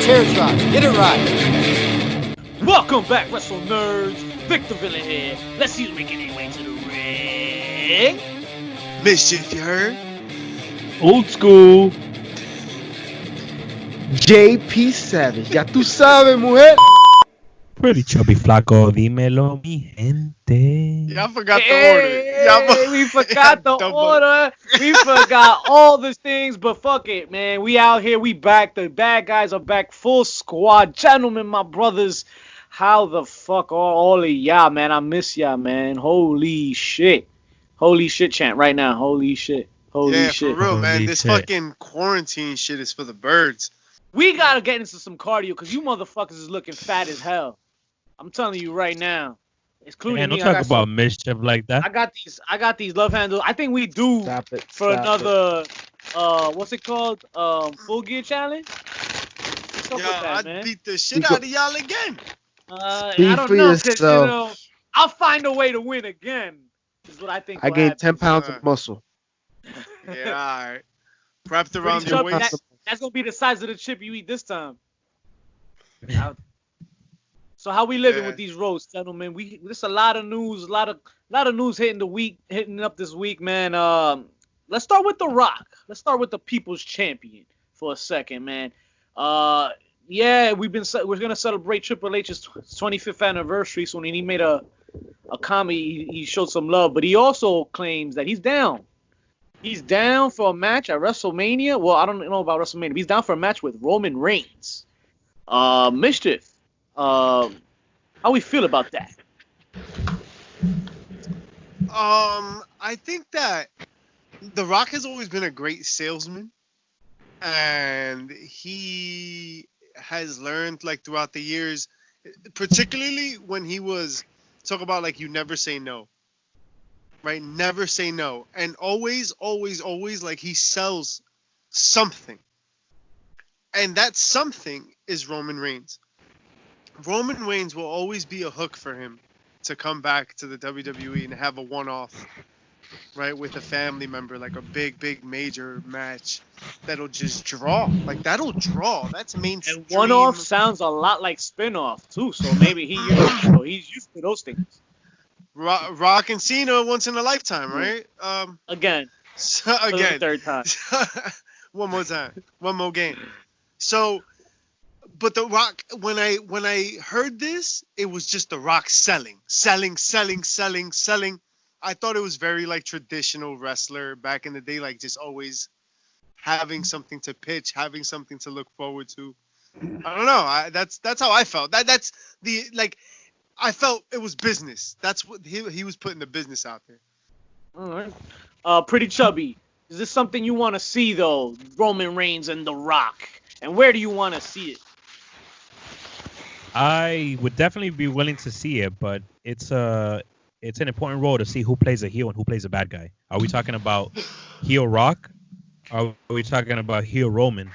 chair shot. Get it right. Welcome back, Wrestle Nerds. Victor Villain here. Let's see who's making their way to the ring. Mischief, you heard? Old school. JP Savage. Ya tú sabes, mujer. Pretty chubby flaco, dímelo, mi gente. Y'all forgot the order. We forgot the order. We forgot all these things, but fuck it, man. We out here. We back. The bad guys are back. Full squad. Gentlemen, my brothers. How the fuck are all of y'all, man? I miss y'all, man. Holy shit. Holy shit chant right now. Holy shit. Holy shit. For real, man. Holy this shit. fucking quarantine shit is for the birds. We gotta get into some cardio because you motherfuckers is looking fat as hell. I'm telling you right now. Excluding Man, me. don't talk about mischief like that. I got these love handles. I think we do for another what's it called? Full gear challenge? What's up with that, I'd man? beat the shit out of y'all again. I don't know, because I'll find a way to win again. Is what I think. I gained 10 pounds of muscle. Yeah, alright. Wrapped around your waist. That's gonna be the size of the chip you eat this time. So how we living with these roasts, gentlemen? There's a lot of news, a lot of news hitting up this week, man. Let's start with The Rock. Let's start with the People's Champion for a second, man. Yeah, we're gonna celebrate Triple H's 25th anniversary. So when he made a comment, he showed some love, but he also claims that he's down. He's down for a match at WrestleMania. Well, I don't know about WrestleMania. But he's down for a match with Roman Reigns. Mischief. How we feel about that? I think that The Rock has always been a great salesman, and he has learned like throughout the years, particularly when he was talk about like you never say no, right? Never say no, and always like he sells something, and that something is Roman Reigns. Roman Reigns will always be a hook for him to come back to the WWE and have a one-off, right, with a family member, like a big major match that'll just draw. Like, that'll draw. That's mainstream. And one-off sounds a lot like spin-off, too, so maybe he's used to those things. Rock and Cena once in a lifetime, right? Again. Again. Third time. One more time. One more game. So... But The Rock, when I heard this, it was just The Rock selling. I thought it was very like traditional wrestler back in the day, like just always having something to pitch, having something to look forward to. I don't know. That's how I felt. That's the like. I felt it was business. That's what he was putting the business out there. All right. Pretty chubby. Is this something you want to see though? Roman Reigns and The Rock, and where do you want to see it? I would definitely be willing to see it, but it's an important role to see who plays a heel and who plays a bad guy. Are we talking about heel Rock? Or are we talking about heel Roman?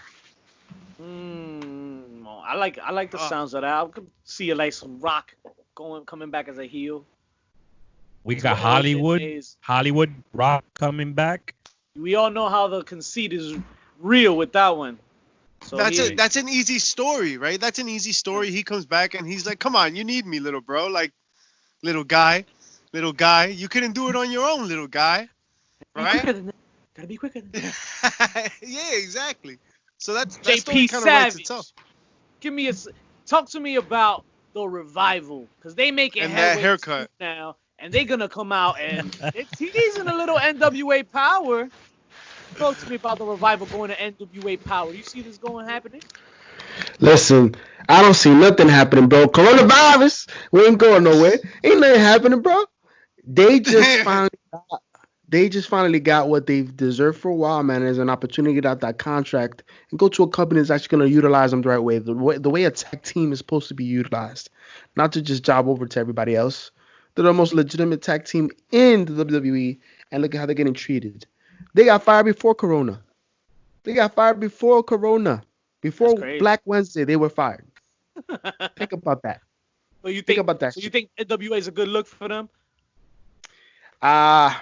I like the sounds of that. I could see like some Rock coming back as a heel. We got Hollywood Rock coming back. We all know how the conceit is real with that one. So that's an easy story, right? That's an easy story. He comes back and he's like, "Come on, you need me, little bro. Like, little guy. You couldn't do it on your own, little guy, right?" Gotta be quicker than that. Yeah, exactly. So that's JP kind of writes itself. Talk to me about the Revival, because they make it that haircut now, and they're gonna come out and they're teasing a little NWA Power. Talk to me about the Revival going to NWA Power. You see this happening? Listen, I don't see nothing happening, bro. Coronavirus, we ain't going nowhere. Ain't nothing happening, bro. They just finally got what they've deserved for a while, man. There's an opportunity to get out that contract and go to a company that's actually going to utilize them the right way. The way a tag team is supposed to be utilized, not to just job over to everybody else. They're the most legitimate tag team in the WWE, and look at how they're getting treated. They got fired before Corona. Before Black Wednesday, they were fired. Think about that. So you think NWA is a good look for them? I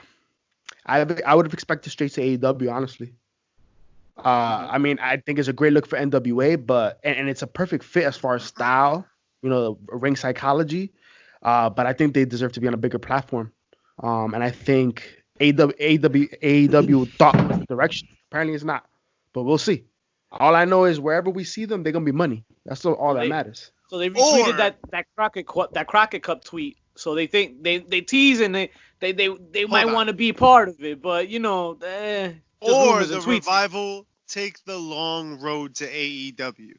would have expected straight to AEW, honestly. I mean, I think it's a great look for NWA, but and it's a perfect fit as far as style, ring psychology. But I think they deserve to be on a bigger platform. And I think AEW thought was the direction. Apparently, it's not. But we'll see. All I know is wherever we see them, they're gonna be money. That's all that matters. So they retweeted that Crockett Cup tweet. So they think they tease and they might want to be part of it, but or the revival take the long road to AEW.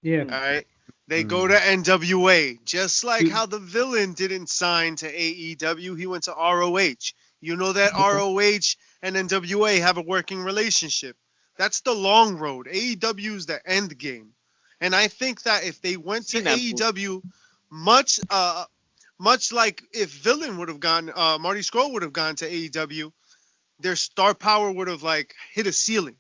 Yeah. All right. They go to NWA, just like how the villain didn't sign to AEW. He went to ROH. You know that ROH and NWA have a working relationship. That's the long road. AEW is the end game. And I think that if they went to AEW, much like if Villain would have gone, Marty Scurll would have gone to AEW, their star power would have hit a ceiling.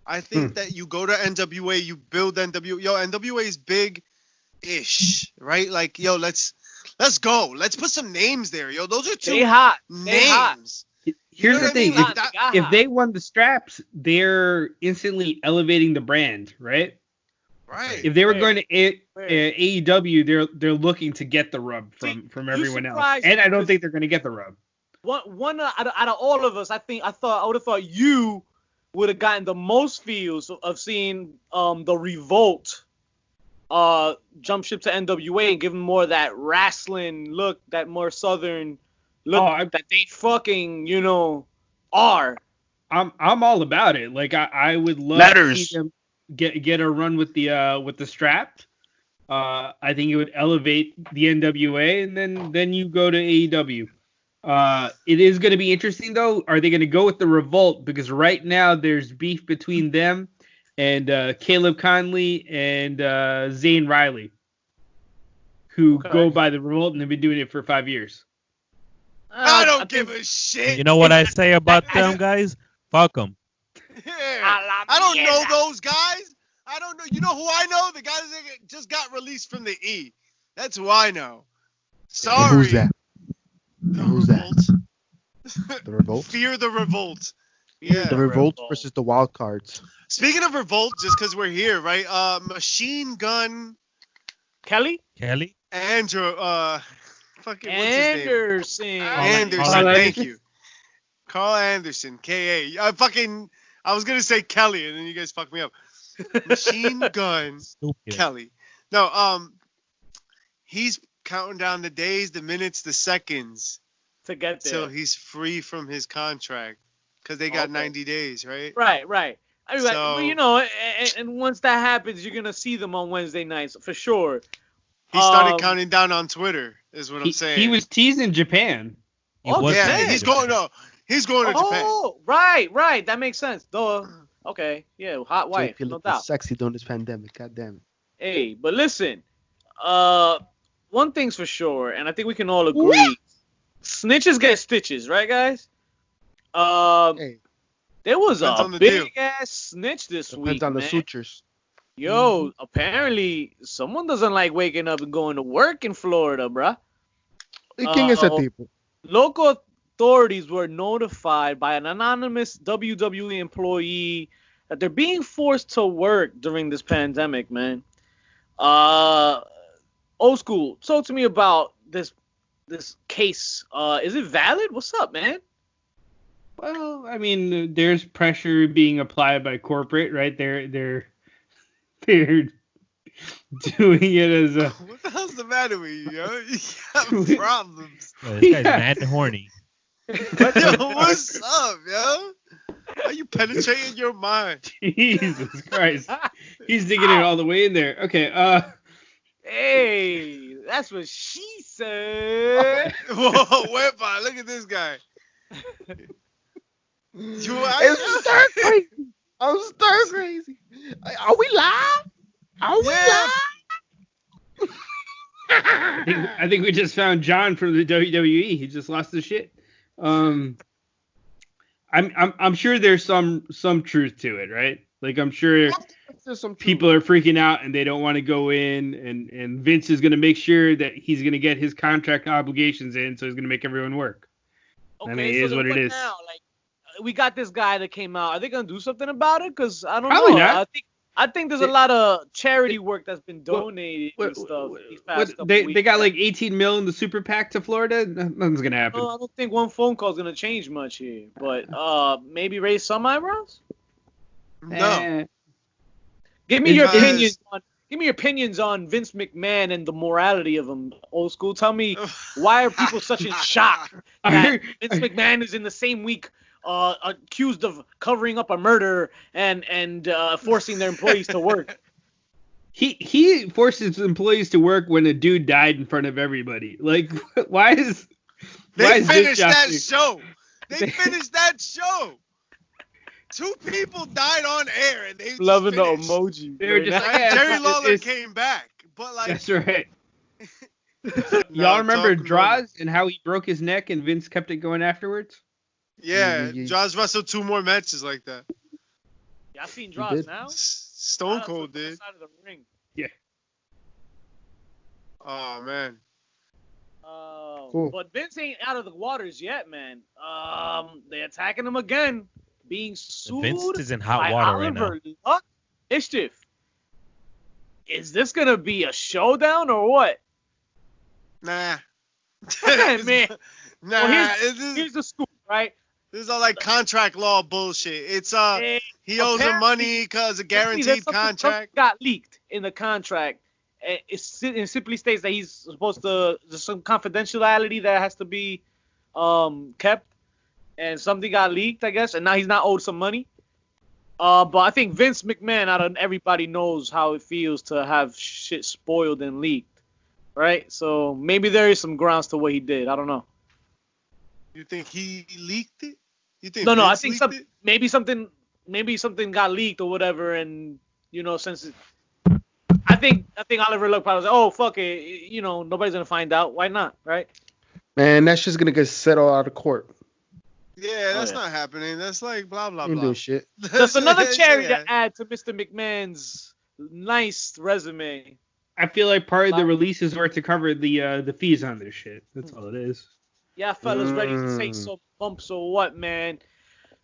I think that you go to NWA, you build NWA. Yo, NWA is big-ish, right? Let's go. Let's put some names there, yo. Those are two names. Here's the thing: if they won the straps, they're instantly elevating the brand, right? Right. If they were going to AEW, they're looking to get the rub from everyone else, and I don't think they're going to get the rub. One out of all of us, I would have thought you would have gotten the most feels of seeing the Revolt jump ship to NWA and give them more of that wrestling look, that more southern look that they fucking are. I'm all about it. I would love to see them get a run with the strap. I think it would elevate the NWA, and then you go to AEW. It is going to be interesting, though. Are they going to go with the Revolt? Because right now there's beef between them and Caleb Conley and Zane Riley, who go by the Revolt and have been doing it for 5 years. I don't give a shit. You know what I say about them guys? Fuck them. Yeah. I don't know those guys. I don't know. You know who I know? The guys that just got released from the E. That's who I know. Sorry. Who's that? Who's that? The Revolt? Fear the Revolt. Yeah. The Revolt versus the Wild Cards. Speaking of Revolt, just because we're here, right? Machine Gun Kelly? Andrew. Fucking Anderson. Anderson. Thank you. Carl Anderson. K.A. I was going to say Kelly, and then you guys fucked me up. Machine Gun Kelly. No, he's counting down the days, the minutes, the seconds to get there till he's free from his contract because they got 90 days, right? Right. I mean, and once that happens, you're gonna see them on Wednesday nights for sure. He started counting down on Twitter, is what I'm saying. He was teasing Japan. He's going to Japan. Oh, right. That makes sense. Duh. Okay. Yeah, hot wife, no doubt. Sexy during this pandemic. God damn it. Hey, but listen. One thing's for sure, and I think we can all agree. Snitches get stitches, right, guys? There was a big-ass snitch this week, Depends on the sutures. Yo, apparently someone doesn't like waking up and going to work in Florida, bruh. ¿Quién es ese tipo? Local authorities were notified by an anonymous WWE employee that they're being forced to work during this pandemic, man. Old school, talk to me about this case. Is it valid? What's up, man? Well, I mean, there's pressure being applied by corporate, right? They're doing it as a. What the hell's the matter with you, yo? You have problems. Yo, this guy's mad and horny. Yo, what's up, yo? Are you penetrating your mind? Jesus Christ. He's digging it all the way in there. Okay, Hey, that's what she said. Whoa, whereby? Look at this guy. I'm stir crazy. Are we live? I think we just found John from the WWE. He just lost his shit. I'm sure there's some truth to it, right? Like I'm sure people are freaking out and they don't want to go in, and Vince is going to make sure that he's going to get his contract obligations in, so he's going to make everyone work. Okay, I mean, it is what it is. Now, we got this guy that came out. Are they gonna do something about it? Because I don't Probably know. not. I think there's a lot of charity work that's been donated and stuff these past couple weeks. They got like 18 mil in the super PAC to Florida. Nothing's gonna happen. No, I don't think one phone call is gonna change much here. But maybe raise some eyebrows. No. Give me your opinions on. Give me your opinions on Vince McMahon and the morality of him, old school. Tell me, why are people such in shock that Vince McMahon is in the same week accused of covering up a murder and forcing their employees to work? He forces employees to work when a dude died in front of everybody. Like, why is finished that show? They finished that show. 2 people died on air, and they loving the finished. emoji. They were just like, Jerry Lawler came back, but like that's right. Y'all remember Draws and how he broke his neck and Vince kept it going afterwards? Yeah, Draws wrestled 2 more matches like that. Yeah, I've seen Draws now. Stone Cold did. Side of the ring. Yeah. Oh man. Cool. But Vince ain't out of the waters yet, man. They're attacking him again. Being sued Vince is in hot by water Oliver right now. Luck. Ishtif. Is this gonna be a showdown or what? Nah. Man. Nah. Well, here's the scoop, right? This is all like contract law bullshit. It's he owes him money because a guaranteed contract. Something got leaked in the contract. It simply states that he's supposed to. There's some confidentiality that has to be kept. And something got leaked, I guess, and now he's not owed some money. But I think Vince McMahon, out of everybody, knows how it feels to have shit spoiled and leaked, right? So maybe there is some grounds to what he did. I don't know. You think he leaked it? You think? No, I Vince think leaked it? maybe something got leaked or whatever, and since I think Oliver Luck probably was like, oh fuck it, nobody's gonna find out. Why not, right? Man, that's just gonna get settled out of court. Yeah, that's not happening. That's like blah blah Ain't blah. doing shit. That's another charity to add to Mr. McMahon's nice resume. I feel like part of the releases were to cover the fees on this shit. That's all it is. Yeah, fellas, ready to take some bumps or what, man?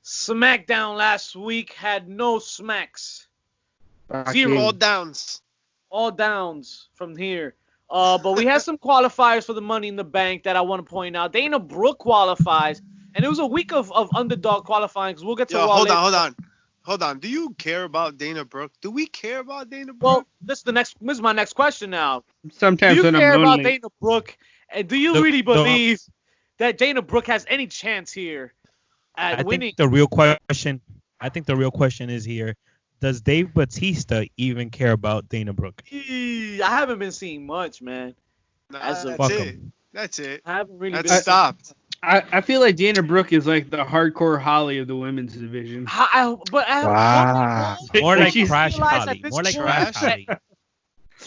SmackDown last week had no smacks. 0 All downs. All downs from here. But we had some qualifiers for the Money in the Bank that I want to point out. Dana Brooke qualifies. And it was a week of underdog qualifying because we'll get to Hold on. Do you care about Dana Brooke? Do we care about Dana Brooke? Well, this is my next question now. Sometimes do you when care I'm about lonely. Dana Brooke? And do you really believe that Dana Brooke has any chance here at winning? I think the real question is here. Does Dave Bautista even care about Dana Brooke? I haven't been seeing much, man. That's it. I haven't really been stopped. I feel like Dana Brooke is like the hardcore Holly of the women's division. More like Crash Holly. More like Crash Holly.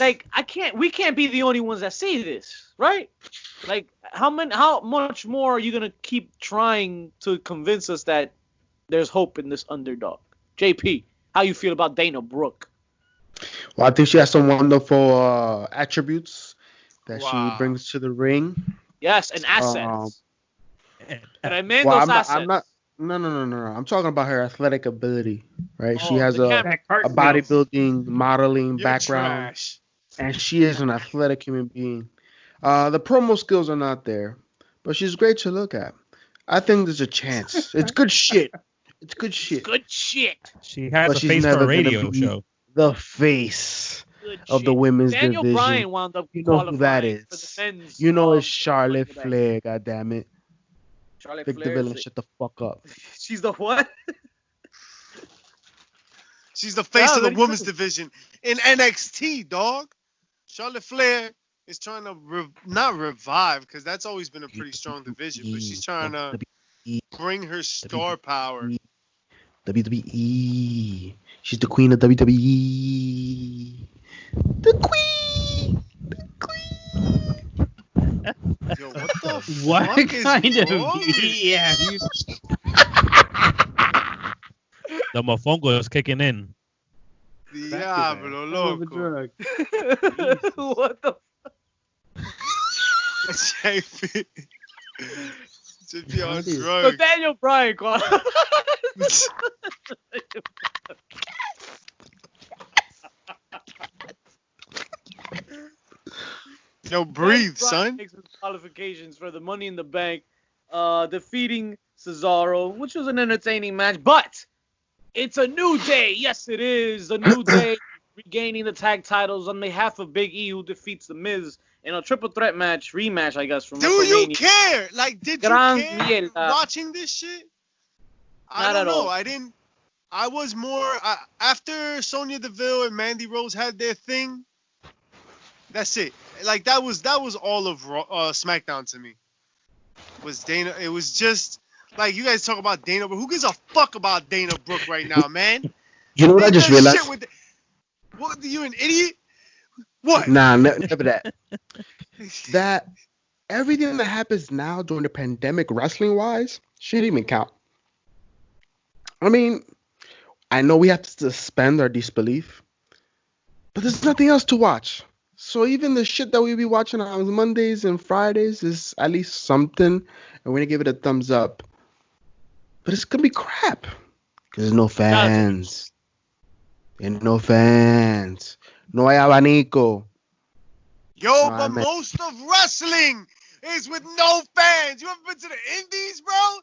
Like we can't be the only ones that see this, right? Like how much more are you gonna keep trying to convince us that there's hope in this underdog? JP, how you feel about Dana Brooke? Well, I think she has some wonderful attributes that she brings to the ring. Yes, and assets. And I meant those assets. No. I'm talking about her athletic ability, right? Oh, she has a bodybuilding, modeling background, trash. And she is an athletic human being. The promo skills are not there, but she's great to look at. I think there's a chance. It's good shit. Good shit. She has a face for a radio show. The face of the women's Daniel division. Bryan wound up you know who that is. For the men's, you know it's Charlotte Flair, goddammit. Charlotte Vic Flair. DeVille, shut the fuck up. She's the what? She's the face of the women's division in NXT, dog. Charlotte Flair is trying to not revive, because that's always been a pretty strong division, but she's trying to bring her star power. WWE. She's the queen of WWE. The queen. Yo, what the what fuck kind is of yeah? The mofongo is kicking in. Diablo, loco. What the JP on So drugs. Daniel Bryan qualified. Yo, breathe, son. Makes his qualifications for the Money in the Bank, defeating Cesaro, which was an entertaining match. But it's a new day. Yes, it is a new day. Regaining the tag titles on behalf of Big E, who defeats The Miz in a triple threat rematch, I guess, from Do WrestleMania. you care? Like, did you care watching this shit? I don't know. I didn't. I was more after Sonya Deville and Mandy Rose had their thing. That's it. Like that was all of SmackDown to me. Was Dana? It was just like you guys talk about Dana, but who gives a fuck about Dana Brooke right now, man? You know what I just realized? What? You an idiot? What? Nah, never that. That everything that happens now during the pandemic, wrestling wise, shouldn't even count. I mean, I know we have to suspend our disbelief, but there's nothing else to watch. So even the shit that we be watching on Mondays and Fridays is at least something, and we're gonna give it a thumbs up. But it's gonna be crap because there's no fans. And no fans. No hay abanico. Yo, but most of wrestling is with no fans. You ever been to the Indies, bro?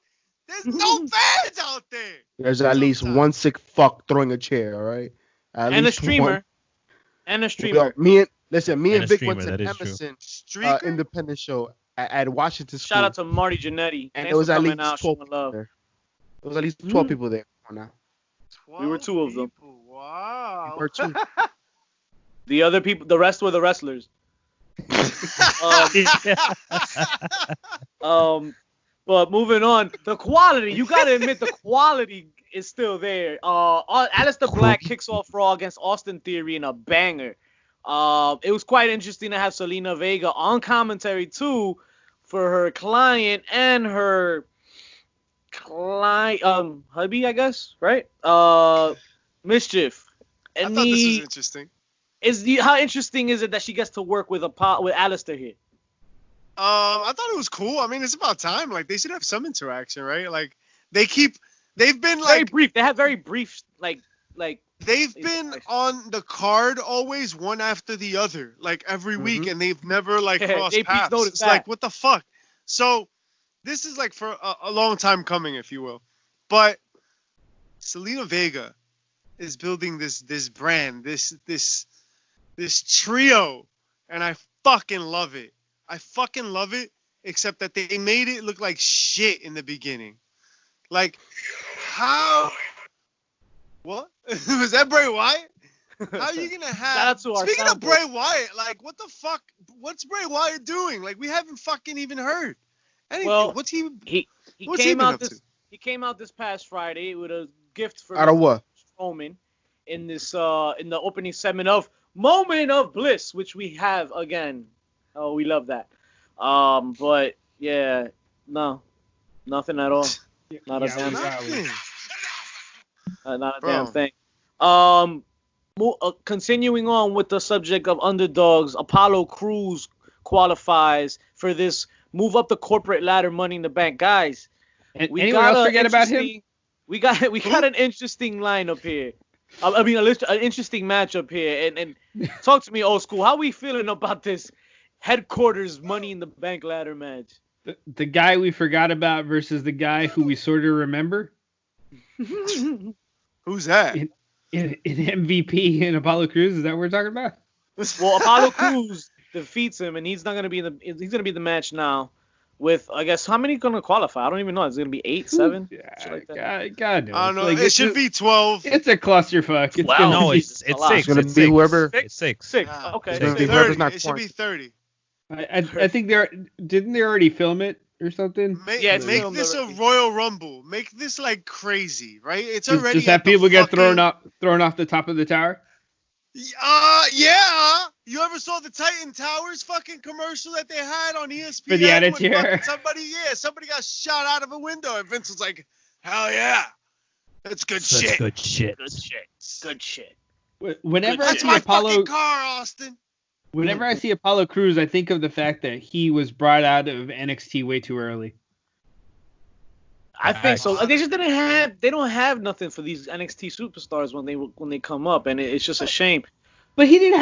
There's no fans out there. There's at least one sick fuck throwing a chair, all right? And a streamer. And a streamer. Me and Vic went to Emerson independent show at Washington School. Shout out to Marty Jannetty. And it was at least 12 people there. There was at least 12 people there. Come on now. We were two of them. Wow. We were two. The other people, the rest were the wrestlers. But moving on, the quality, you gotta admit the quality is still there. Aleister Black kicks off Raw against Austin Theory in a banger. It was quite interesting to have Selena Vega on commentary too for her client and her hubby, I guess, right? Mischief. And I thought this was interesting. How interesting is it that she gets to work with Aleister here? I thought it was cool. I mean, it's about time. Like, they should have some interaction, right? Like, they've been like very brief. They have very brief, like. They've been on the card always one after the other, like every week, and they've never like crossed paths. It's like, what the fuck? So this is like for a long time coming, if you will. But Selena Vega is building this brand, this trio, and I fucking love it. I fucking love it, except that they made it look like shit in the beginning. Like, how? What? Was that Bray Wyatt? How are you gonna have? Speaking of Bray Wyatt, like, what the fuck? What's Bray Wyatt doing? Like, we haven't fucking even heard anything. Well, what's he what's came he out up this to? He came out this past Friday with a gift for out of what? Strowman in this in the opening segment of Moment of Bliss, which we have again. Oh, we love that. But yeah, no, nothing at all. Not a damn thing. Not a damn thing. Continuing on with the subject of underdogs, Apollo Crews qualifies for this move up the corporate ladder Money in the Bank, guys. Anyone else forget about him? We got an interesting lineup here. I mean, an interesting matchup here. And talk to me, old school. How we feeling about this headquarters Money in the Bank ladder match? The guy we forgot about versus the guy who we sort of remember. Who's that? In MVP and Apollo Crews. Is that what we're talking about? Well, Apollo Crews defeats him, and he's not gonna be he's gonna be the match now. With, I guess, how many gonna qualify? I don't even know. It's gonna be 8, 7. Yeah, God knows. I don't know. Like, it should be 12. It's a clusterfuck. It's no, it's 6. It's gonna be whoever. It's 6. 6. Okay. It should be 30. I think didn't they already film it or something? Make this a Royal Rumble. Make this like crazy, right? It's already. Just have people get thrown off the top of the tower. Yeah. You ever saw the Titan Towers fucking commercial that they had on ESPN? For the Attitude. Somebody got shot out of a window, and Vince was like, "Hell yeah, that's good shit. Good shit. Good shit. Whenever That's my fucking car, Austin." Whenever I see Apollo Crews, I think of the fact that he was brought out of NXT way too early. I think so. They just didn't have. They don't have nothing for these NXT superstars when they come up, and it's just a shame. But he didn't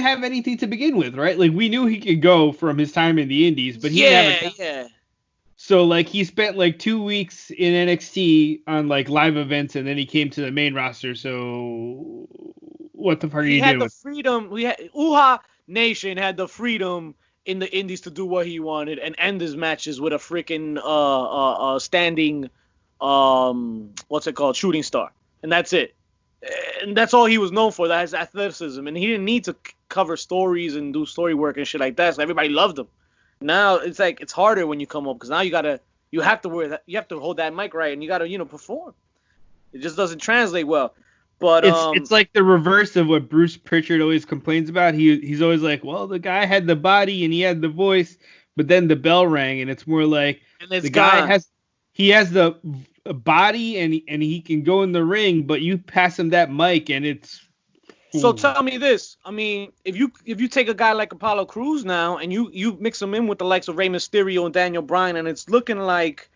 have anything to begin with, right? Like we knew he could go from his time in the Indies, but he didn't have So like he spent like 2 weeks in NXT on like live events, and then he came to the main roster. So what the fuck are you doing? He had the freedom. Uha Nation had the freedom in the Indies to do what he wanted and end his matches with a freaking standing what's it called, shooting star, and that's it. And that's all he was known for. That's athleticism, and he didn't need to cover stories and do story work and shit like that. So everybody loved him. Now it's like it's harder when you come up because now you have to hold that mic right and you gotta perform. It just doesn't translate well. But it's like the reverse of what Bruce Pritchard always complains about. He's always like, well, the guy had the body and he had the voice, but then the bell rang, and it's more like the guy has the body and he can go in the ring, but you pass him that mic and it's. So tell me this. I mean, if you take a guy like Apollo Crews now and you mix him in with the likes of Rey Mysterio and Daniel Bryan, and it's looking like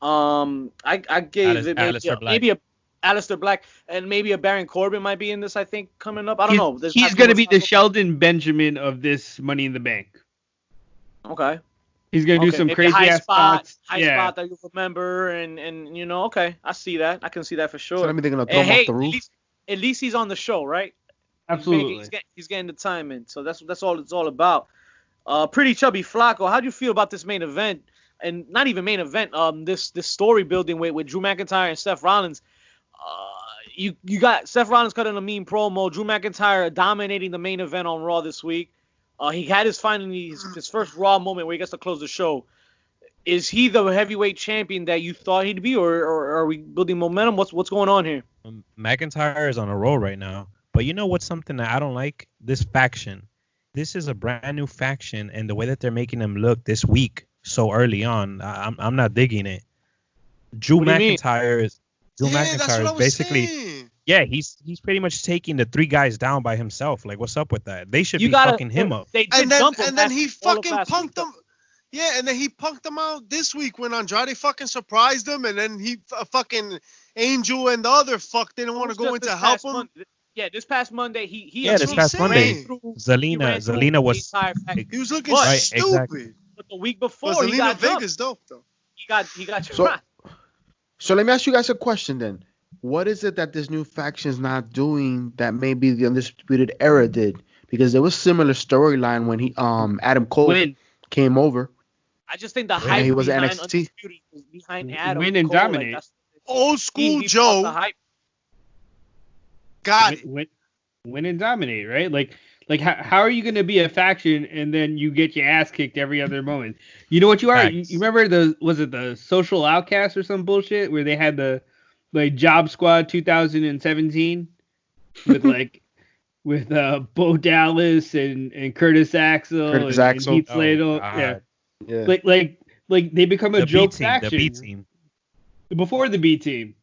I gave it maybe a Aleister Black and maybe a Baron Corbin might be in this, I think, coming up. I don't know. He's going to be the Sheldon Benjamin of this Money in the Bank. Okay. He's going to do some crazy ass spots. High spot that you remember and okay. I see that. I can see that for sure. So let me think of throw him off the roof. At least he's on the show, right? Absolutely. He's getting the time in. So that's all it's all about. Pretty Chubby Flacco, how do you feel about this main event? And not even main event, this story building with Drew McIntyre and Seth Rollins. You got Seth Rollins cutting a mean promo, Drew McIntyre dominating the main event on Raw this week. He had his first Raw moment where he gets to close the show. Is he the heavyweight champion that you thought he'd be, or are we building momentum? What's going on here? McIntyre is on a roll right now. But you know what's something that I don't like? This faction. This is a brand new faction, and the way that they're making them look this week so early on, I'm not digging it. Drew McIntyre is basically saying. he's pretty much taking the 3 guys down by himself. Like, what's up with that? They should be fucking him up. And then he fucking punked him. Yeah, and then he punked him out this week when Andrade fucking surprised him, and then he fucking Angel and the other fuck didn't want to go in to help him. Yeah, this past Monday Zelina was he was looking stupid. Exactly. But the week before he got Vegas dope though. He got you right. So let me ask you guys a question then. What is it that this new faction's not doing that maybe the Undisputed Era did? Because there was similar storyline when he Adam Cole came over. I just think the hype he was behind NXT. Undisputed was behind Adam Win and Cole. dominate. Like, Old school Joe. Got it. Win and dominate, right? Like how are you going to be a faction and then you get your ass kicked every other moment? You know what you are? You remember the Social Outcast or some bullshit where they had the Job Squad 2017 with Bo Dallas and Curtis Axel and Heath Slater. Yeah. Like they become a joke faction. The B team. Before the B team.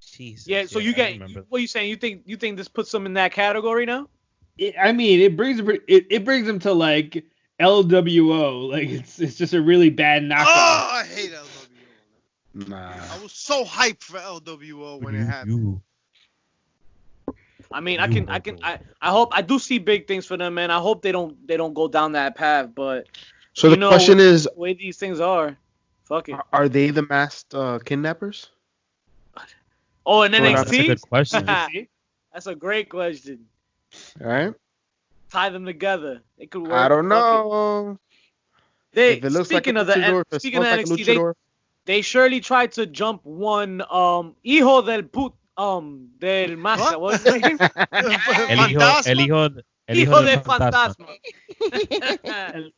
Jesus. Yeah, so you get what are you saying? You think this puts them in that category now? It brings them to like LWO. Like it's just a really bad knockoff. Oh, I hate LWO. Nah. I was so hyped for LWO when it happened. I mean, I hope I do see big things for them, man. I hope they don't go down that path, but so the question is the way these things are. Fuck it. Are they the masked kidnappers? Oh, and NXT? That's a good question. That's a great question. All right. Tie them together. It could work. I don't know. Speaking of NXT, they surely tried to jump one hijo del del máscara. What's his name? El hijo del fantasma.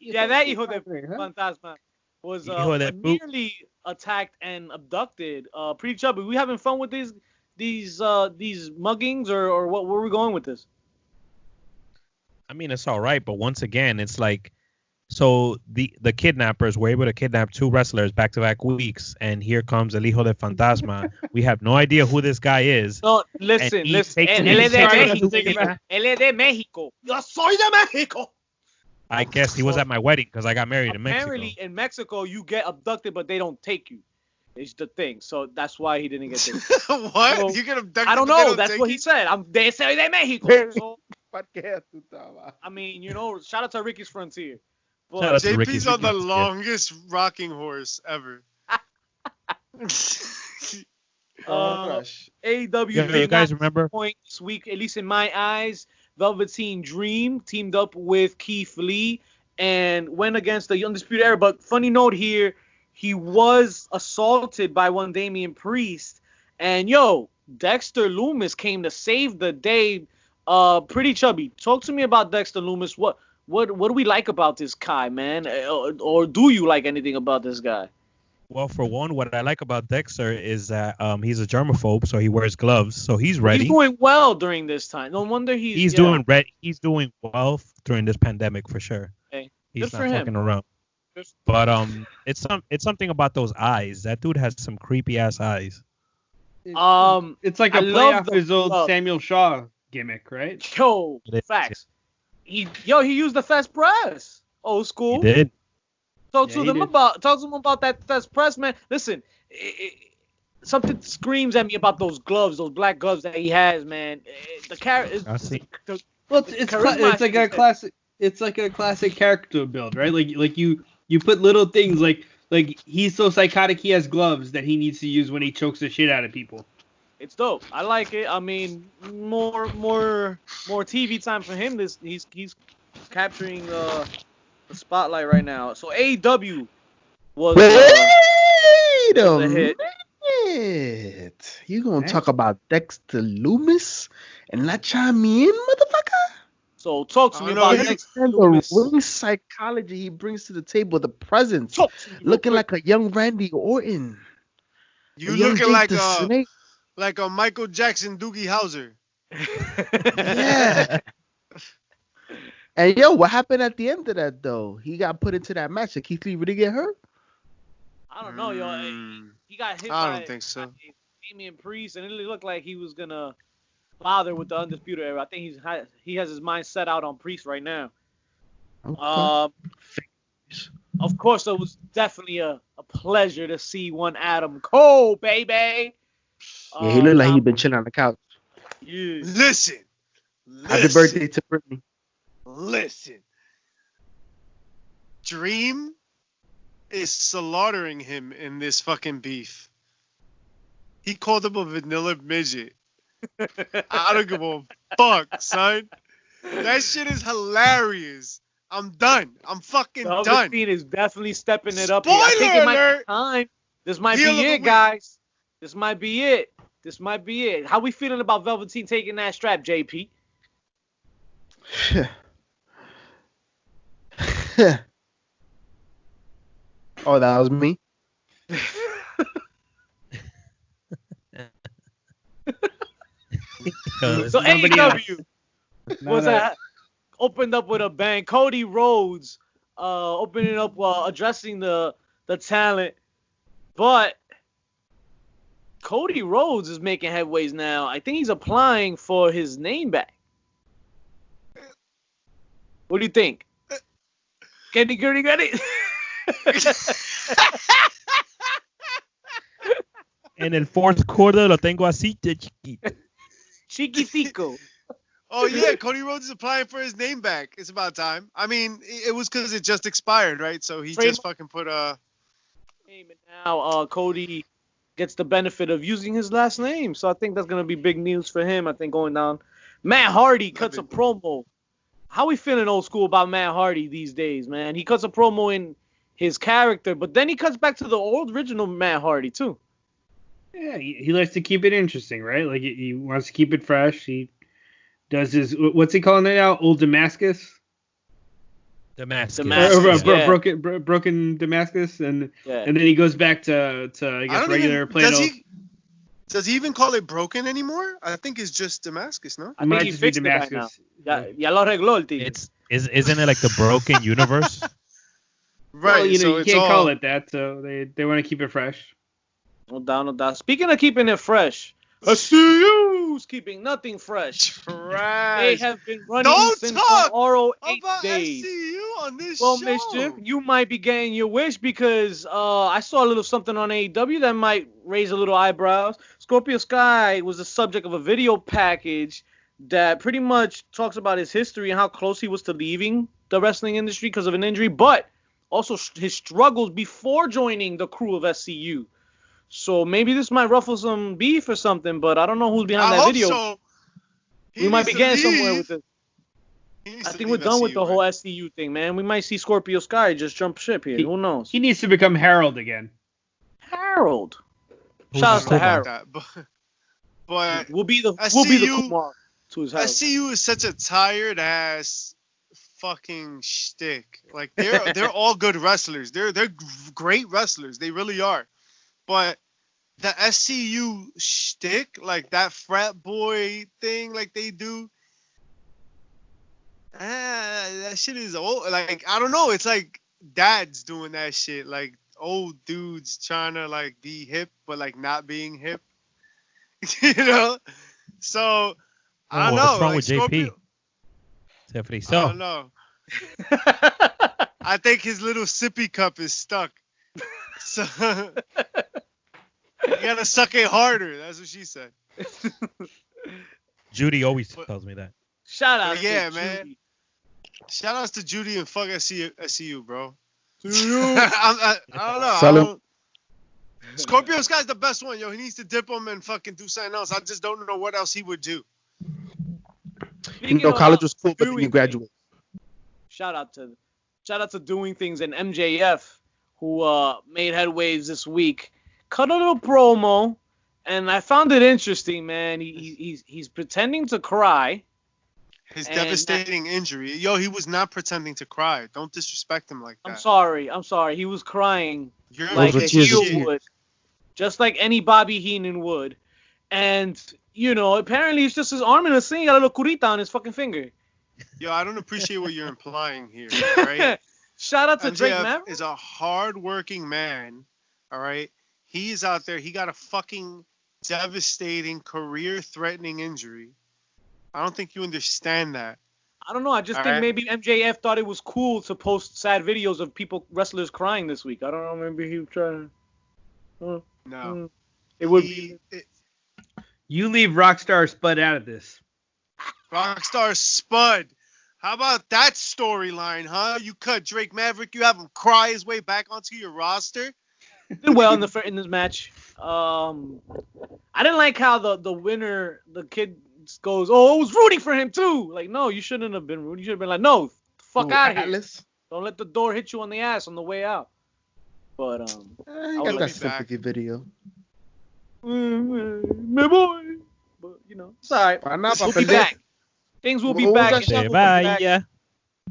Yeah, that hijo del fantasma was nearly attacked and abducted. Pretty Chubby. We having fun with these muggings or what? Where are we going with this? I mean, it's all right, but once again, it's like, so the kidnappers were able to kidnap 2 wrestlers back-to-back weeks, and here comes El Hijo del Fantasma. We have no idea who this guy is. No, listen. Él es de México. Yo soy de México. I guess he was at my wedding because I got married in Mexico. Apparently, in Mexico, you get abducted, but they don't take you. Is the thing. So that's why he didn't get this. What? So, You get abducted? I don't but they know. That's take what you? he said. They say de Mexico. So, ¿Qué tú estabas? I mean, you know, shout out to Ricky's Frontier. Shout out But to Ricky's JP's on the Frontier. longest rocking horse ever. Oh, gosh. AEW You did guys not remember? disappoint this week, at least in my eyes. Velveteen Dream teamed up with Keith Lee and went against the Undisputed Era. But funny note here, he was assaulted by one Damian Priest. And Dexter Lumis came to save the day. Pretty chubby. Talk to me about Dexter Lumis. What do we like about this guy, man? Or do you like anything about this guy? Well, for one, what I like about Dexter is that he's a germaphobe, so he wears gloves, so he's ready. He's doing well during this time. No wonder He's doing well during this pandemic for sure. Okay. He's Good not for him. fucking around. But it's something about those eyes. That dude has some creepy ass eyes. It's like a I play love off the his old glove. Samuel Shaw gimmick, right? Facts. He used the fast press. Old school. He did. Talk Yeah, to he them did. about that fast press, man. Listen, something screams at me about those gloves, those black gloves that he has, man. The character. I see. Well, it's charisma like a is- classic. It's like a classic character build, right? Like you put little things like he's so psychotic he has gloves that he needs to use when he chokes the shit out of people. It's dope. I like it. I mean, more TV time for him. He's capturing the spotlight right now. So AEW was Wait a a hit. minute. You gonna talk about Dexter Lumis and not chime me in, motherfucker? So talk to I me know about you- Dexter And the Lumis. ring psychology he brings to the table, the presence, Talk to me real looking quick. like a young Randy Orton. You a young looking Jake like the a Snake. Michael Jackson Doogie Howser. Yeah. And what happened at the end of that though? He got put into that match. Did Keith Lee really get hurt? I don't know, He got hit I by don't think so. by Damian Priest, and it looked like he was gonna bother with the Undisputed Era. I think he has his mind set out on Priest right now. Okay. Of course, it was definitely a pleasure to see one Adam Cole, baby. Yeah, he looked like he'd been chilling on the couch. Yeah. Listen. Happy birthday to Brittany. Listen. Dream is slaughtering him in this fucking beef. He called him a vanilla midget. I don't give a fuck, son. That shit is hilarious. I'm done. I'm fucking done. Velveteen is definitely stepping it up. Here. I think it might Spoiler be time. This might Heel of be the it, week. guys. This might be it. How we feeling about Velveteen taking that strap, JP? Oh, that was me. So AEW was opened up with a bang. Cody Rhodes opening up, addressing the talent, but Cody Rhodes is making headways now. I think he's applying for his name back. What do you think? Get it? En el fourth quarter lo tengo así de chiquito. Chiquitico. Oh yeah, Cody Rhodes is applying for his name back. It's about time. I mean, it was because it just expired, right? So he just fucking put Name it now. Cody gets the benefit of using his last name, so I think that's gonna be big news for him. I think going down. Matt Hardy cuts a promo. How we feeling old school about Matt Hardy these days, man? He cuts a promo in his character, but then he cuts back to the old original Matt Hardy too. Yeah, he likes to keep it interesting, right? Like he wants to keep it fresh. He does his what's he calling it now? Old Damascus. Damascus. Yeah. Broken Damascus, and Yeah. then he goes back to I guess regular plain old. Does he even call it broken anymore? I think it's just Damascus, no? I Might think he just be fixed it right now. Damascus. Ya lo arregló el tigre. Isn't it like the broken universe? Right. Well, you so can't it's all, call it that, so they want to keep it fresh. No doubt. Speaking of keeping it fresh, SCU's keeping nothing fresh. They trash. have been running Don't since talk the ROH about days. SCU on on this Well, show. Mischief, you might be getting your wish because I saw a little something on AEW that might raise a little eyebrows. Scorpio Sky was the subject of a video package that pretty much talks about his history and how close he was to leaving the wrestling industry because of an injury, but also his struggles before joining the crew of SCU. So maybe this might ruffle some beef or something, but I don't know who's behind that video. So. We might be getting somewhere with this. I I think we're done with the whole SCU thing, man. We might see Scorpio Sky just jump ship here. Who knows? He needs to become Harold again. Harold. Who's Shout out the to Kumar? Harold. But We'll be the SCU Kumar to his Harold. SCU is such a tired ass fucking shtick. Like they're all good wrestlers. They're great wrestlers. They really are. But the SCU shtick, like that frat boy thing, like they do. That shit is old. Like, I don't know. It's like dads doing that shit. Like old dudes trying to like be hip, but like not being hip. You know? So, I don't know. What's wrong like, with JP? Stephanie, I don't know. I think his little sippy cup is stuck. So, you gotta suck it harder. That's what she said. Judy always tells me that. Shout out Yeah, to man. Judy. Shout outs to Judy and fuck SCU, bro. I don't know. Sell him. Scorpio Sky's the best one, yo. He needs to dip him and fucking do something else. I just don't know what else he would do. College was cool, but then you graduate. Shout out to Doing Things and MJF, who made headwaves this week. Cut a little promo, and I found it interesting, man. He's pretending to cry. His devastating injury. Yo, he was not pretending to cry. Don't disrespect him like that. I'm sorry. He was crying You're like a heel shit. would. Just like any Bobby Heenan would. And, you know, apparently it's just his arm in a sling. He got a little curita on his fucking finger. Yo, I don't appreciate what you're implying here, right? Shout out to Drake MJF Maverick. is a hard-working man, all right? He's out there. He got a fucking devastating, career-threatening injury. I don't think you understand that. I don't know. I just think maybe MJF thought it was cool to post sad videos of wrestlers crying this week. I don't know. Maybe he was trying to... No. It would be... You leave Rockstar Spud out of this. Rockstar Spud. How about that storyline, huh? You cut Drake Maverick. You have him cry his way back onto your roster. Did well in this match. I didn't like how the winner, the kid, goes, oh, I was rooting for him too. Like, no, you shouldn't have been rooting. You should have been like, no, fuck out of here. Atlas. Don't let the door hit you on the ass on the way out. But I got that sympathy video. My boy. But you know, it's alright. We'll be back. Things will be What was back. that shit? Will be Bye, back. yeah.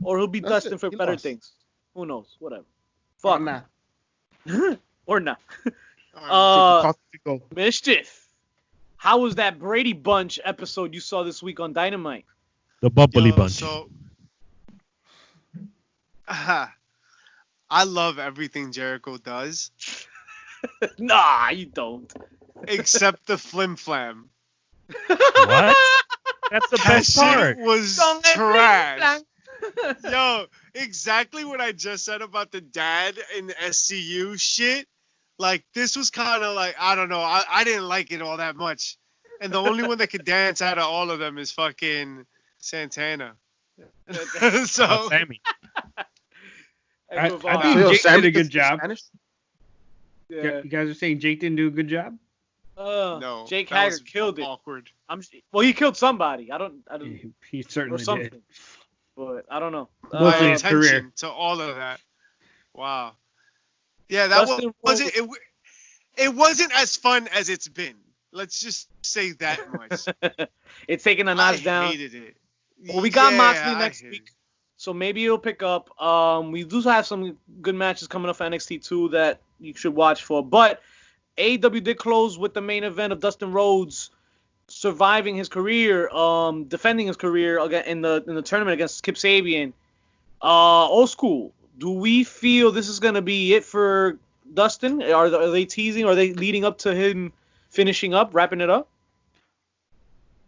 Or he'll be That's dusting it. for He better lost. things. Who knows? Whatever. Fuck. Nah. Or not. All right. Mischief. How was that Brady Bunch episode you saw this week on Dynamite? The bubbly Yo, bunch. So, I love everything Jericho does, Nah, you don't. except the flim flam. What? That's the That best part. shit was Don't let trash. me Yo, exactly what I just said about the dad in the SCU shit. Like, this was kind of like, I don't know. I didn't like it all that much. And the only one that could dance out of all of them is fucking Santana. So, Oh, Sammy. I Move think on. Jake Sammy did a good speaks job. Spanish? Yeah. You guys are saying Jake didn't do a good job? no. Jake that Hager was killed it. awkward. Well, he killed somebody. I don't. He Or certainly something. did. But I don't know. Mostly My his attention career. to all of that. Wow. Yeah, that Dustin wasn't. It wasn't as fun as it's been. Let's just say that much. It's taking a notch I down. hated it. Well, we got Yeah, Moxley I next hated week, it. so maybe it'll pick up. We do have some good matches coming up for NXT 2 that you should watch for. But AEW did close with the main event of Dustin Rhodes surviving his career, defending his career again in the tournament against Kip Sabian. Old school. Do we feel this is gonna be it for Dustin? Are they teasing? Are they leading up to him finishing up, wrapping it up?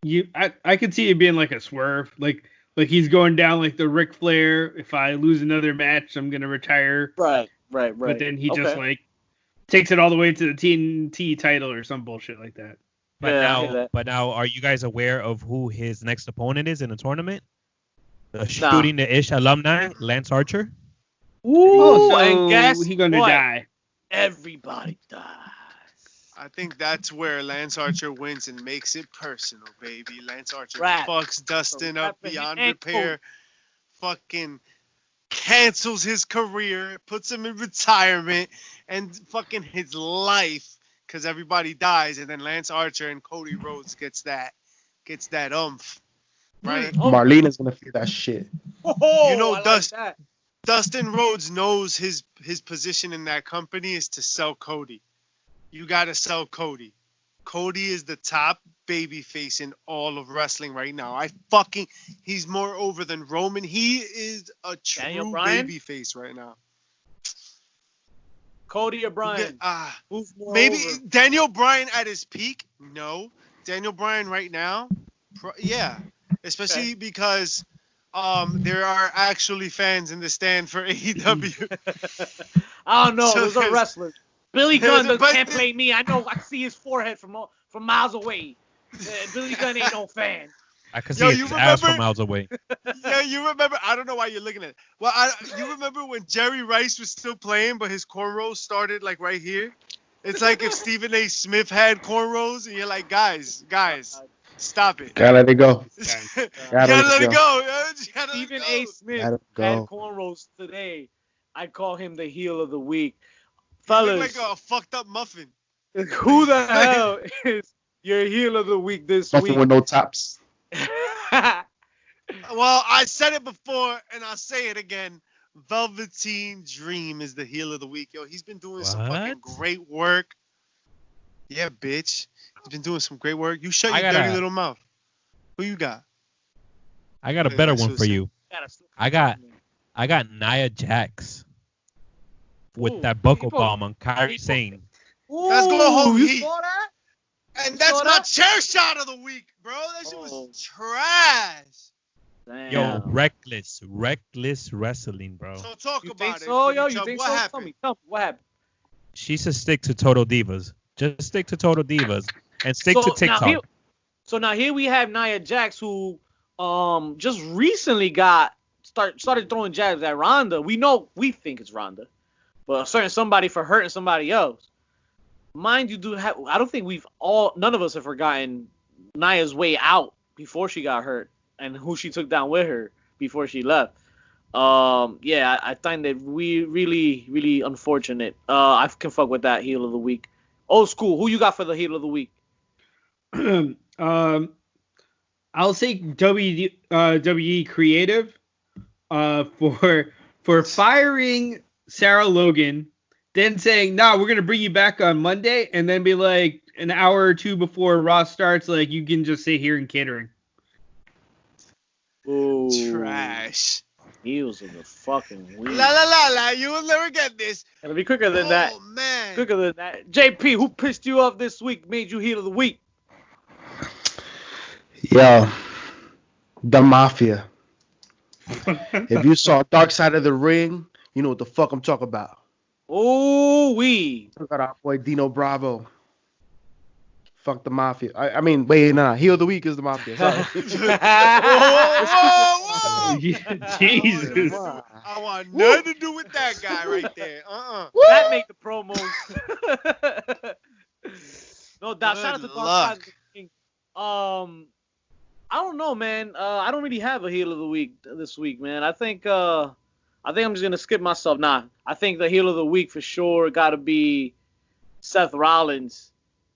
I could see it being like a swerve. Like Like he's going down like the Ric Flair. If I lose another match, I'm gonna retire. Right. But then he just like takes it all the way to the TNT title or some bullshit like that. But now, are you guys aware of who his next opponent is in the tournament? The Shooting the Ish alumni, Lance Archer. Ooh, and guess he's gonna die. Everybody dies. I think that's where Lance Archer wins and makes it personal, baby. Lance Archer fucks Dustin up beyond repair. Fucking cancels his career, puts him in retirement, and fucking his life, because everybody dies, and then Lance Archer and Cody Rhodes gets that umph. Right? Marlena's gonna feel that shit. You know, Dustin Rhodes knows his position in that company is to sell Cody. You gotta sell Cody. Cody is the top babyface in all of wrestling right now. He's more over than Roman. He is a true babyface right now. Cody or Bryan? Who's more maybe over? Daniel Bryan at his peak? No. Daniel Bryan right now? Yeah. Especially because there are actually fans in the stand for AEW. I don't know. Those are wrestlers. Billy Gunn can't play me. I know. I see his forehead from miles away. Billy Gunn ain't no fan. I can see his ass from miles away. Yeah, you remember? I don't know why you're looking at it. Well, you remember when Jerry Rice was still playing, but his cornrows started like right here? It's like if Stephen A. Smith had cornrows, and you're like, guys, stop it. Gotta let it go. Gotta let it go. Stephen A. Smith had cornrows today. I call him the heel of the week. Fellas, like a fucked up muffin. Who the hell is your heel of the week this week? Muffin with no tops. Well, I said it before, and I'll say it again. Velveteen Dream is the heel of the week. Yo, he's been doing some fucking great work. Yeah, bitch. He's been doing some great work. You shut your dirty little mouth. Who you got? I got a better one for you. I got Nia Jax with that buckle bomb on Kairi Sane. Let's go home. You saw that? And that's my chair shot of the week, bro. That shit was trash. Damn. Yo, reckless wrestling, bro. So talk you about think it. So, yo, you think what so? happened? Tell me, what happened? She should stick to Total Divas. Just stick to Total Divas and stick to TikTok. Now here we have Nia Jax, who just recently started throwing jabs at Ronda. We think it's Ronda, but somebody for hurting somebody else. Mind you, I don't think none of us have forgotten Nia's way out before she got hurt and who she took down with her before she left. I find that we really, really unfortunate. I can fuck with that heel of the week. Old school, who you got for the heel of the week? I'll say WWE Creative for firing Sarah Logan, then saying, "Nah, we're gonna bring you back on Monday," and then be like an hour or two before Raw starts, like you can just sit here in catering. Ooh, trash. Heels of the fucking week. La. You will never get this. It'll be quicker than that. Oh man. Quicker than that. JP, who pissed you off this week? Made you heel of the week? Yo, the Mafia. If you saw Dark Side of the Ring, you know what the fuck I'm talking about. Oh, we got our boy Dino Bravo. Fuck the Mafia. I mean, wait, nah. Heel of the week is the Mafia. Sorry. Whoa. Jesus. I want nothing to do with that guy right there. That made the promos. No doubt. Shout out to Dark Side of the Ring. I don't know, man. I don't really have a heel of the week this week, man. I think I'm just gonna skip myself. Nah, I think the heel of the week for sure got to be Seth Rollins.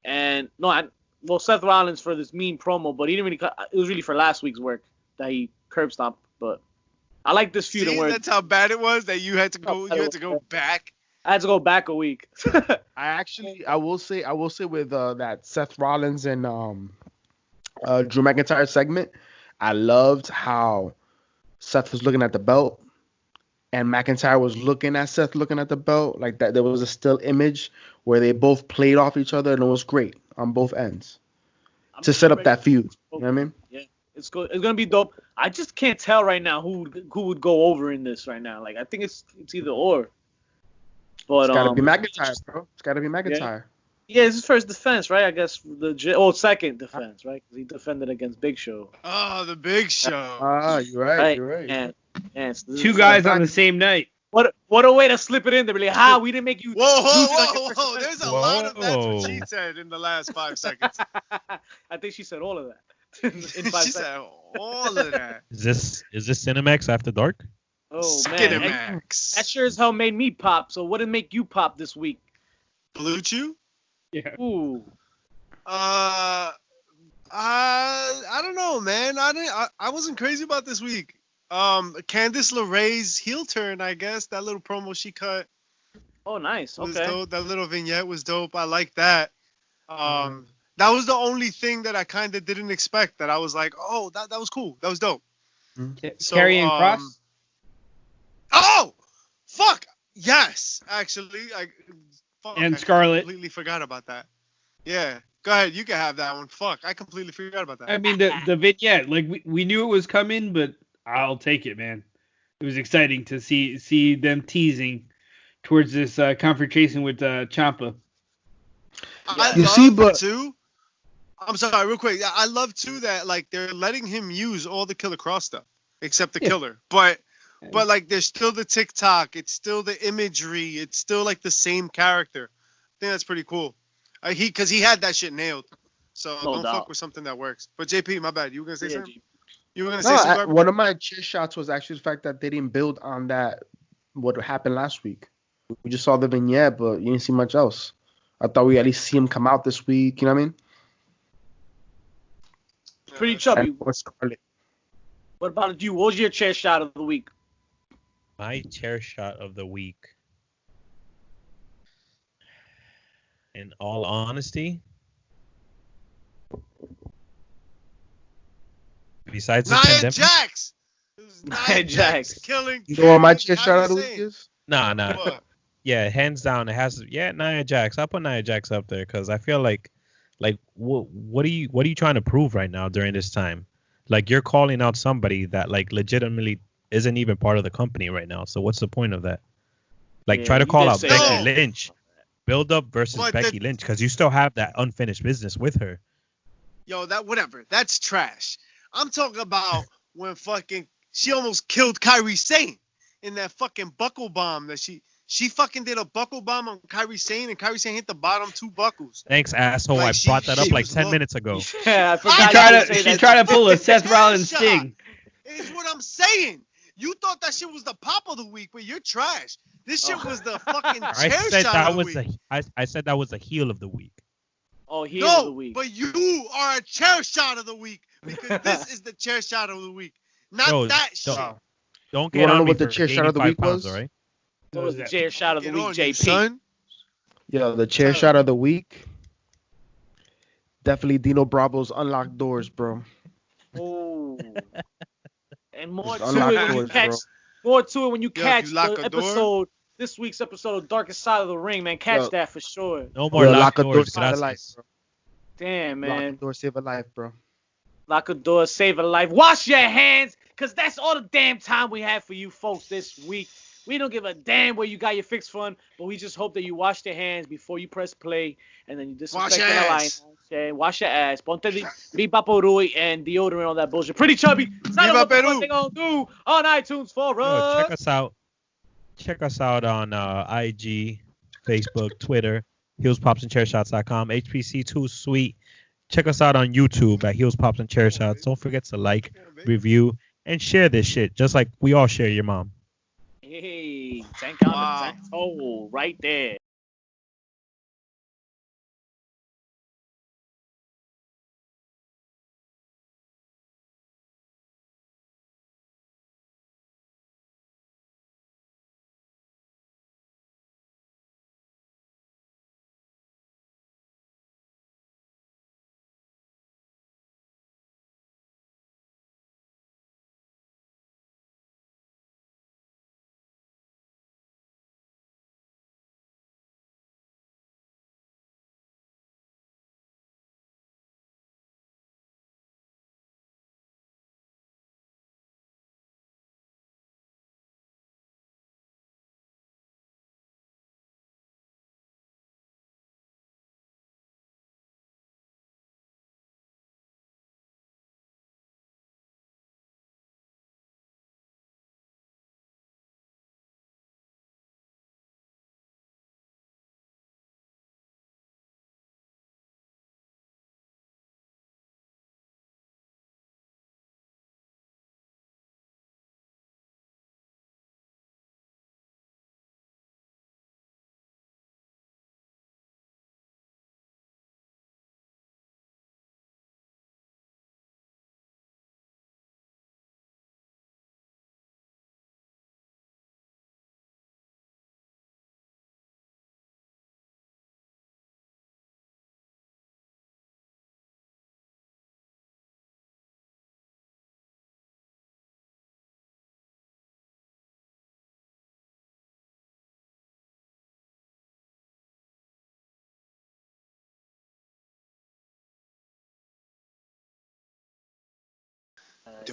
And Seth Rollins for this mean promo, but he didn't really. It was really for last week's work that he curb stomped. But I like this feud. See, that's how bad it was that you had to go. You had to go back. I had to go back a week. I will say with that Seth Rollins and Drew McIntyre segment, I loved how Seth was looking at the belt and McIntyre was looking at Seth looking at the belt like that. There was a still image where they both played off each other and it was great on both ends to set up that feud. You know what I mean? Yeah. It's gonna be dope. I just can't tell right now who would go over in this right now. Like I think it's either or. But It's gotta be McIntyre, bro. It's gotta be Yeah. McIntyre. Yeah, it's his first defense, right? I guess second defense, right? Because he defended against Big Show. Oh, the Big Show. You're right. You're right. And so Two guys on the same night. What a way to slip it in there. Be like, we didn't make you. Whoa. There's a lot of that's what she said in the last 5 seconds. I think she said all of that. in 5 She seconds. said all of that. Is this Cinemax After Dark? Oh, man. Skinemax. That sure as hell made me pop. So what did make you pop this week? Blue Chew? Yeah. Ooh. I don't know, man. I wasn't crazy about this week. Candice LeRae's heel turn, I guess. That little promo she cut. Oh, nice. Was Okay. dope. That little vignette was dope. I like that. That was the only thing that I kind of didn't expect. That I was like, oh, that was cool. That was dope. So, Karrion Kross. Oh, fuck. Yes, actually, And Scarlett. I completely forgot about that. Yeah, go ahead. You can have that one. Fuck, I completely forgot about that. I mean, the vignette, like we knew it was coming, but I'll take it, man. It was exciting to see them teasing towards this confrontation with Ciampa. Too. I'm sorry, real quick. I love too that like they're letting him use all the Killer Cross stuff except the killer, but like there's still the TikTok, it's still the imagery, it's still like the same character. I think that's pretty cool. Because he had that shit nailed. So don't fuck with something that works. But JP, my bad. You were gonna say something? You were gonna say something? One of my chair shots was actually the fact that they didn't build on that what happened last week. We just saw the vignette, but you didn't see much else. I thought we at least see him come out this week. You know what I mean? Pretty chubby. What about you? What was your chair shot of the week? My chair shot of the week. In all honesty, besides the pandemic, Jax. Nia Jax killing. You know what my chair shot of the week is? Nah. Yeah, hands down, it has. Yeah, Nia Jax. I'll put Nia Jax up there because I feel like what are you trying to prove right now during this time? Like you're calling out somebody that like legitimately isn't even part of the company right now. So what's the point of that? Like try to call out Becky Lynch. Build up versus Becky Lynch because you still have that unfinished business with her. Yo, whatever. That's trash. I'm talking about when fucking she almost killed Kairi Sane in that fucking buckle bomb that she fucking did a buckle bomb on Kairi Sane and Kairi Sane hit the bottom 2 buckles. Thanks, asshole. I brought that up like 10 minutes ago. Yeah, I forgot. She tried to pull a Seth Rollins sting. Is what I'm saying. You thought that shit was the pop of the week, but you're trash. This shit was the fucking chair shot of the week. I said that was a heel of the week. Oh, heel of the week. But you are a chair shot of the week because this is the chair shot of the week, not that shit. Don't get on me what the chair shot of the week was. All right. What was the chair shot of the week, JP? Son? Yo, the chair shot of the week. Definitely Dino Bravo's unlocked doors, bro. Oh. And more Just to it when you catch the episode, this week's episode of Darkest Side of the Ring, man. Catch that for sure. No more locked doors. Save a life, bro. Damn, man. Lock a door, save a life, bro. Lock a door, save a life. Wash your hands, because that's all the damn time we have for you folks this week. We don't give a damn where you got your fix from, but we just hope that you wash your hands before you press play, and then you disinfect the line. Wash your ass. Ponte Viva Perú and deodorant, all that bullshit. Pretty chubby. Viva Perú. Thing I'll do on iTunes for us. Check us out. Check us out on IG, Facebook, Twitter, heelspopsandchairshots.com, HPC2 Suite. Check us out on YouTube at Heels Pops and Chair Shots. Don't forget to like, review, and share this shit, just like we all share your mom. Hey, thank God, right there. All right.